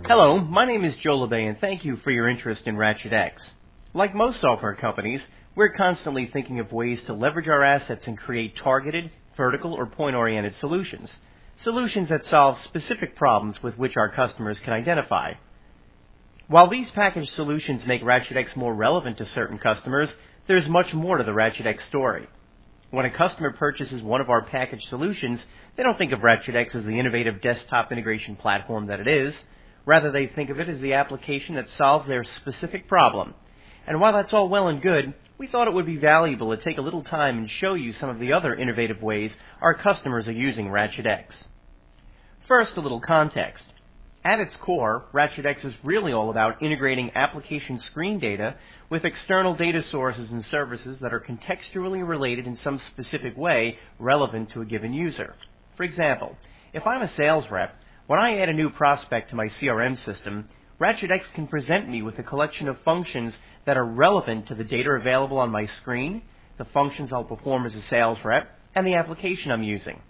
Hello, my name is Joe LeBay and thank you for your interest in Ratchet-X. Like most software companies, we're constantly thinking of ways to leverage our assets and create targeted, vertical, or point-oriented solutions. Solutions that solve specific problems with which our customers can identify. While these packaged solutions make Ratchet-X more relevant to certain customers, there's much more to the Ratchet-X story. When a customer purchases one of our packaged solutions, they don't think of Ratchet-X as the innovative desktop integration platform that it is. Rather, they think of it as the application that solves their specific problem. And while that's all well and good, we thought it would be valuable to take a little time and show you some of the other innovative ways our customers are using Ratchet-X. First, a little context. At its core, Ratchet-X is really all about integrating application screen data with external data sources and services that are contextually related in some specific way relevant to a given user. For example, if I'm a sales rep, when I add a new prospect to my CRM system, Ratchet-X can present me with a collection of functions that are relevant to the data available on my screen, the functions I'll perform as a sales rep, and the application I'm using.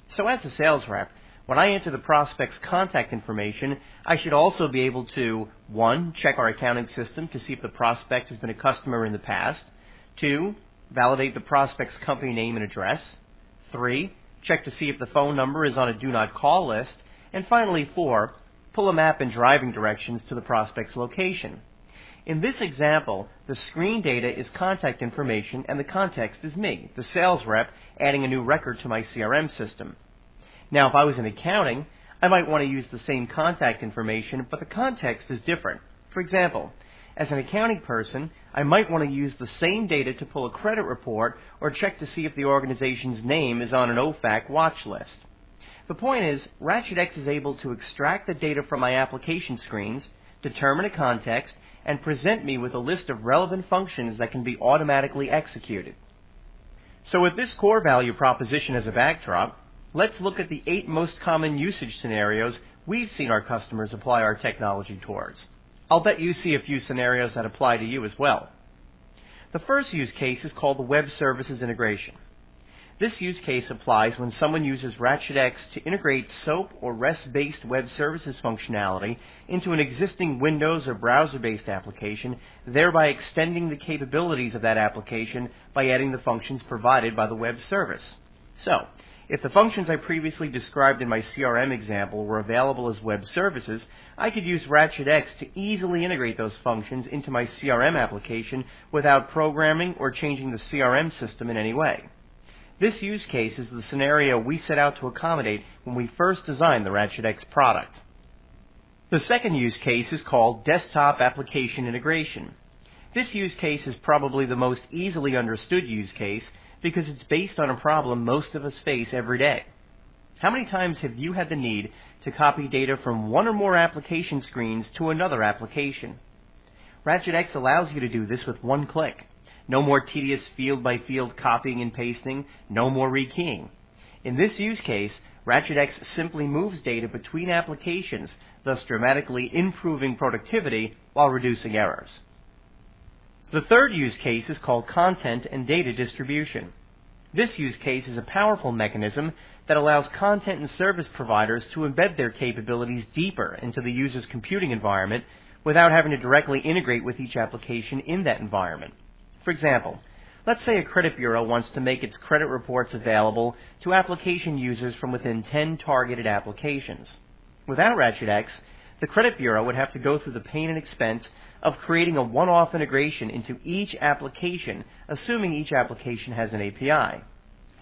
So as a sales rep, when I enter the prospect's contact information, I should also be able to 1. Check our accounting system to see if the prospect has been a customer in the past, 2. Validate the prospect's company name and address, 3. Check to see if the phone number is on a do not call list, and finally 4. Pull a map and driving directions to the prospect's location. In this example, the screen data is contact information and the context is me, the sales rep, adding a new record to my CRM system. Now, if I was in accounting, I might want to use the same contact information, but the context is different. For example, as an accounting person, I might want to use the same data to pull a credit report or check to see if the organization's name is on an OFAC watch list. The point is, Ratchet-X is able to extract the data from my application screens, determine a context, and present me with a list of relevant functions that can be automatically executed. So with this core value proposition as a backdrop, let's look at the 8 most common usage scenarios we've seen our customers apply our technology towards. I'll bet you see a few scenarios that apply to you as well. The first use case is called the Web Services Integration. This use case applies when someone uses Ratchet-X to integrate SOAP or REST-based web services functionality into an existing Windows or browser-based application, thereby extending the capabilities of that application by adding the functions provided by the web service. So, if the functions I previously described in my CRM example were available as web services, I could use Ratchet-X to easily integrate those functions into my CRM application without programming or changing the CRM system in any way. This use case is the scenario we set out to accommodate when we first designed the Ratchet-X product. The second use case is called Desktop Application Integration. This use case is probably the most easily understood use case because it's based on a problem most of us face every day. How many times have you had the need to copy data from one or more application screens to another application? Ratchet-X allows you to do this with one click. No more tedious field-by-field copying and pasting, no more rekeying. In this use case, Ratchet-X simply moves data between applications, thus dramatically improving productivity while reducing errors. The third use case is called Content and Data Distribution. This use case is a powerful mechanism that allows content and service providers to embed their capabilities deeper into the user's computing environment without having to directly integrate with each application in that environment. For example, let's say a credit bureau wants to make its credit reports available to application users from within 10 targeted applications. Without Ratchet-X, the credit bureau would have to go through the pain and expense of creating a one-off integration into each application, assuming each application has an API.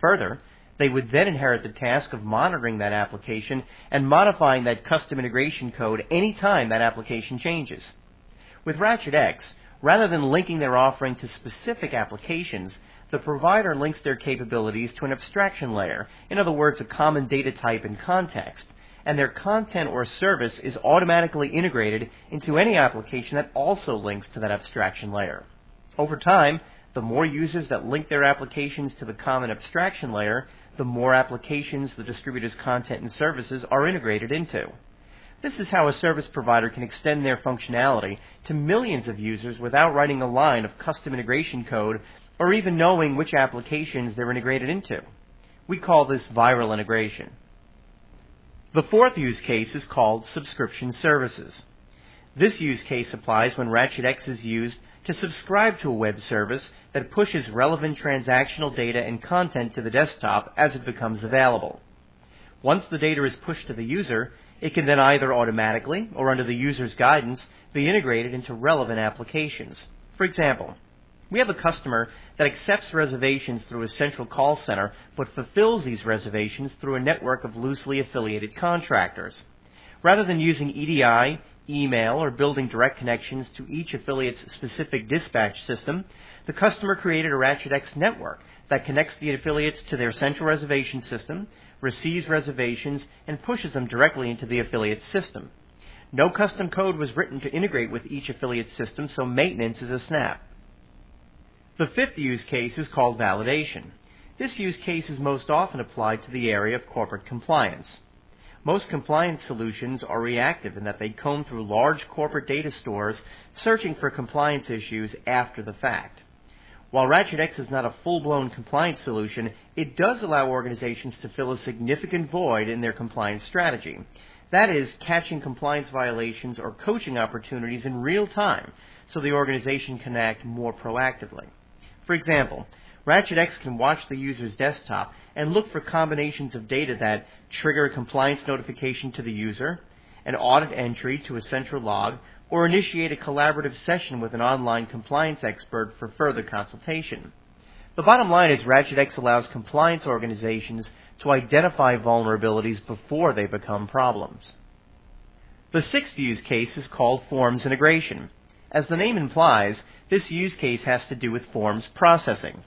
Further, they would then inherit the task of monitoring that application and modifying that custom integration code any time that application changes. With Ratchet-X, rather than linking their offering to specific applications, the provider links their capabilities to an abstraction layer, in other words, a common data type and context, and their content or service is automatically integrated into any application that also links to that abstraction layer. Over time, the more users that link their applications to the common abstraction layer, the more applications the distributor's content and services are integrated into. This is how a service provider can extend their functionality to millions of users without writing a line of custom integration code or even knowing which applications they're integrated into. We call this viral integration. The fourth use case is called subscription services. This use case applies when Ratchet-X is used to subscribe to a web service that pushes relevant transactional data and content to the desktop as it becomes available. Once the data is pushed to the user, it can then either automatically or under the user's guidance be integrated into relevant applications. For example, we have a customer that accepts reservations through a central call center but fulfills these reservations through a network of loosely affiliated contractors. Rather than using EDI, email, or building direct connections to each affiliate's specific dispatch system, the customer created a Ratchet-X network that connects the affiliates to their central reservation system, receives reservations, and pushes them directly into the affiliate's system. No custom code was written to integrate with each affiliate system, so maintenance is a snap. The fifth use case is called validation. This use case is most often applied to the area of corporate compliance. Most compliance solutions are reactive in that they comb through large corporate data stores searching for compliance issues after the fact. While Ratchet-X is not a full-blown compliance solution, it does allow organizations to fill a significant void in their compliance strategy. That is, catching compliance violations or coaching opportunities in real time so the organization can act more proactively. For example, Ratchet-X can watch the user's desktop and look for combinations of data that trigger a compliance notification to the user, an audit entry to a central log, or initiate a collaborative session with an online compliance expert for further consultation. The bottom line is Ratchet-X allows compliance organizations to identify vulnerabilities before they become problems. The sixth use case is called forms integration. As the name implies, this use case has to do with forms processing.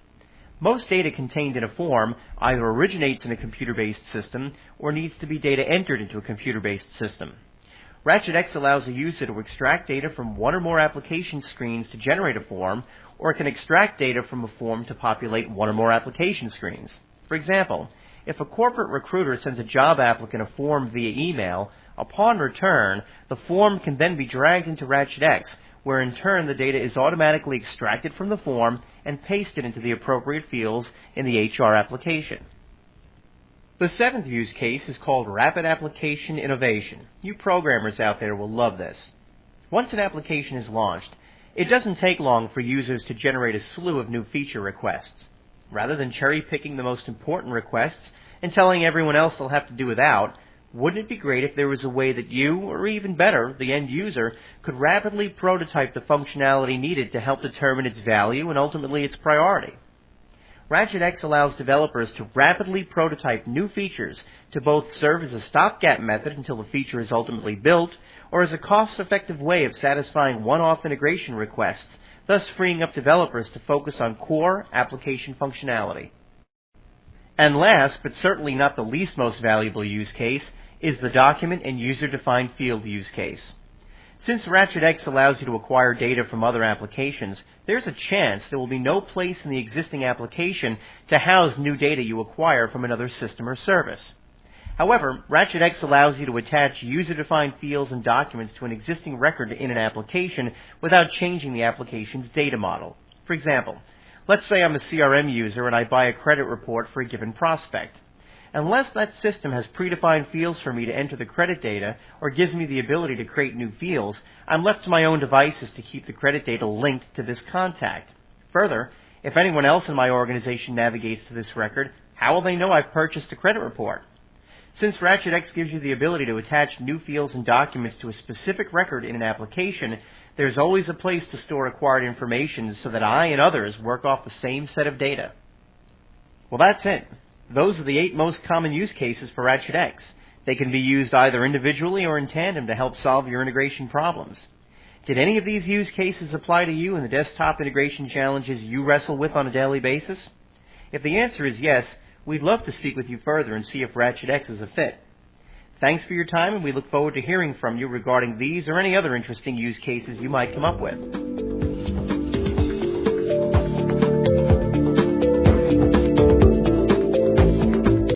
Most data contained in a form either originates in a computer-based system or needs to be data entered into a computer-based system. Ratchet-X allows a user to extract data from one or more application screens to generate a form, or it can extract data from a form to populate one or more application screens. For example, if a corporate recruiter sends a job applicant a form via email, upon return, the form can then be dragged into Ratchet-X, where in turn the data is automatically extracted from the form and pasted into the appropriate fields in the HR application. The seventh use case is called Rapid Application Innovation. You programmers out there will love this. Once an application is launched, it doesn't take long for users to generate a slew of new feature requests. Rather than cherry-picking the most important requests and telling everyone else they'll have to do without, wouldn't it be great if there was a way that you, or even better, the end user, could rapidly prototype the functionality needed to help determine its value and ultimately its priority? Ratchet-X allows developers to rapidly prototype new features to both serve as a stopgap method until the feature is ultimately built, or as a cost-effective way of satisfying one-off integration requests, thus freeing up developers to focus on core application functionality. And last, but certainly not the least most valuable use case, is the document and user-defined field use case. Since Ratchet-X allows you to acquire data from other applications, there's a chance there will be no place in the existing application to house new data you acquire from another system or service. However, Ratchet-X allows you to attach user-defined fields and documents to an existing record in an application without changing the application's data model. For example, let's say I'm a CRM user and I buy a credit report for a given prospect. Unless that system has predefined fields for me to enter the credit data or gives me the ability to create new fields, I'm left to my own devices to keep the credit data linked to this contact. Further, if anyone else in my organization navigates to this record, how will they know I've purchased a credit report? Since Ratchet-X gives you the ability to attach new fields and documents to a specific record in an application, there's always a place to store acquired information so that I and others work off the same set of data. Well, that's it. Those are the 8 most common use cases for Ratchet-X. They can be used either individually or in tandem to help solve your integration problems. Did any of these use cases apply to you in the desktop integration challenges you wrestle with on a daily basis? If the answer is yes, we'd love to speak with you further and see if Ratchet-X is a fit. Thanks for your time, and we look forward to hearing from you regarding these or any other interesting use cases you might come up with.